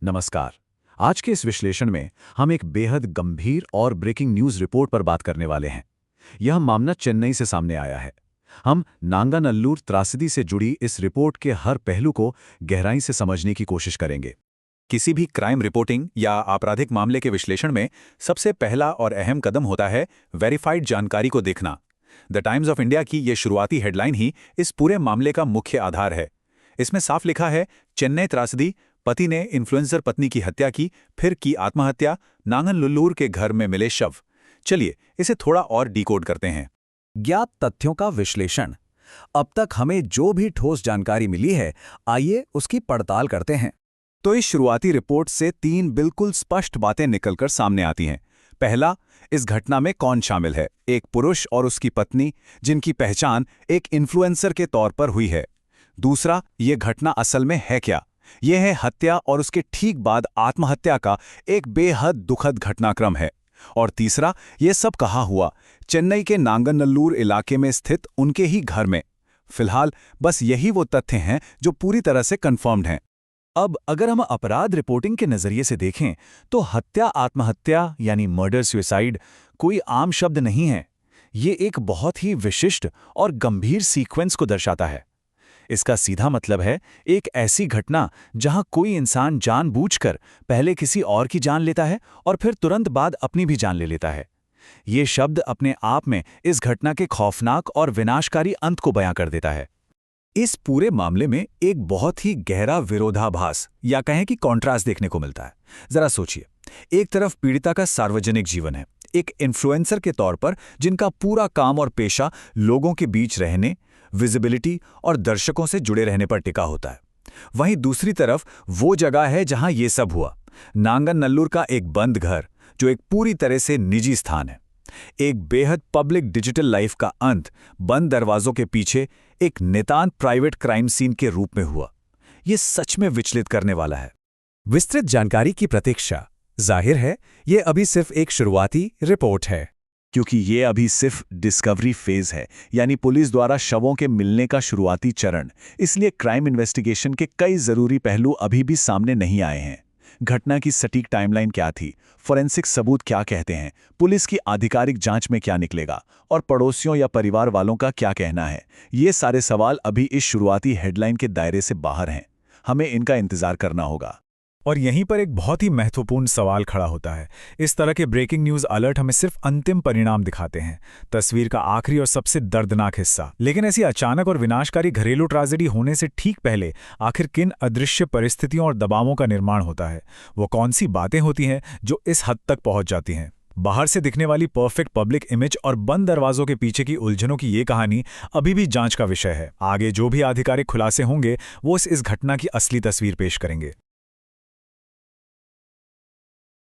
नमस्कार। आज के इस विश्लेषण में हम एक बेहद गंभीर और ब्रेकिंग न्यूज़ रिपोर्ट पर बात करने वाले हैं। यह मामला चेन्नई से सामने आया है। हम नांगानल्लूर त्रासदी से जुड़ी इस रिपोर्ट के हर पहलू को गहराई से समझने की कोशिश करेंगे। किसी भी क्राइम रिपोर्टिंग या आपराधिक मामले के विश्लेषण में सबसे पहला और अहम कदम होता है वेरीफाइड जानकारी को देखना। द टाइम्स ऑफ इंडिया की ये शुरुआती हेडलाइन ही इस पूरे मामले का मुख्य आधार है। इसमें साफ लिखा है, चेन्नई त्रासदी, पति ने इन्फ्लुएंसर पत्नी की हत्या की, फिर की आत्महत्या, नांगनलुल्लूर के घर में मिले शव। चलिए इसे थोड़ा और डिकोड करते हैं। ज्ञात तथ्यों का विश्लेषण। अब तक हमें जो भी ठोस जानकारी मिली है, आइए उसकी पड़ताल करते हैं। तो इस शुरुआती रिपोर्ट से 3 बिल्कुल स्पष्ट बातें निकलकर सामने आती हैं। पहला, इस घटना में कौन शामिल है? एक पुरुष और उसकी पत्नी, जिनकी पहचान एक इन्फ्लुएंसर के तौर पर हुई है। दूसरा, ये घटना असल में है क्या? यह है हत्या और उसके ठीक बाद आत्महत्या का एक बेहद दुखद घटनाक्रम है। और तीसरा, ये सब कहाँ हुआ? चेन्नई के नांगनल्लूर इलाके में स्थित उनके ही घर में। फिलहाल बस यही वो तथ्य हैं जो पूरी तरह से कंफर्म्ड हैं। अब अगर हम अपराध रिपोर्टिंग के नजरिए से देखें तो हत्या आत्महत्या यानी मर्डर सुसाइड कोई आम शब्द नहीं है। ये एक बहुत ही विशिष्ट और गंभीर सीक्वेंस को दर्शाता है। इसका सीधा मतलब है एक ऐसी घटना जहां कोई इंसान जानबूझकर पहले किसी और की जान लेता है और फिर तुरंत बाद अपनी भी जान ले लेता है। ये शब्द अपने आप में इस घटना के खौफनाक और विनाशकारी अंत को बयां कर देता है। इस पूरे मामले में एक बहुत ही गहरा विरोधाभास या कहें कि कॉन्ट्रास्ट देखने को मिलता है। जरा सोचिए, एक तरफ पीड़िता का सार्वजनिक जीवन है, एक इन्फ्लुएंसर के तौर पर जिनका पूरा काम और पेशा लोगों के बीच रहने, विजिबिलिटी और दर्शकों से जुड़े रहने पर टिका होता है। वहीं दूसरी तरफ वो जगह है जहां ये सब हुआ, नांगनल्लूर का एक बंद घर जो एक पूरी तरह से निजी स्थान है। एक बेहद पब्लिक डिजिटल लाइफ का अंत बंद दरवाजों के पीछे एक नितांत प्राइवेट क्राइम सीन के रूप में हुआ। ये सच में विचलित करने वाला है। विस्तृत जानकारी की प्रतीक्षा। जाहिर है ये अभी सिर्फ एक शुरुआती रिपोर्ट है, क्योंकि ये अभी सिर्फ डिस्कवरी फेज है, यानी पुलिस द्वारा शवों के मिलने का शुरुआती चरण। इसलिए क्राइम इन्वेस्टिगेशन के कई जरूरी पहलू अभी भी सामने नहीं आए हैं। घटना की सटीक टाइमलाइन क्या थी, फोरेंसिक सबूत क्या कहते हैं, पुलिस की आधिकारिक जांच में क्या निकलेगा और पड़ोसियों या परिवार वालों का क्या कहना है, ये सारे सवाल अभी इस शुरुआती हेडलाइन के दायरे से बाहर हैं। हमें इनका इंतजार करना होगा। और यहीं पर एक बहुत ही महत्वपूर्ण सवाल खड़ा होता है। इस तरह के ब्रेकिंग न्यूज़ अलर्ट हमें सिर्फ अंतिम परिणाम दिखाते हैं, तस्वीर का आखिरी और सबसे दर्दनाक हिस्सा। लेकिन ऐसी अचानक और विनाशकारी घरेलू ट्रेजेडी होने से ठीक पहले आखिर किन अदृश्य परिस्थितियों और दबावों का निर्माण होता है? वो कौन सी बातें होती हैं जो इस हद तक पहुंच जाती हैं? बाहर से दिखने वाली परफेक्ट पब्लिक इमेज और बंद दरवाजों के पीछे की उलझनों की ये कहानी अभी भी जांच का विषय है। आगे जो भी आधिकारिक खुलासे होंगे वो इस घटना की असली तस्वीर पेश करेंगे।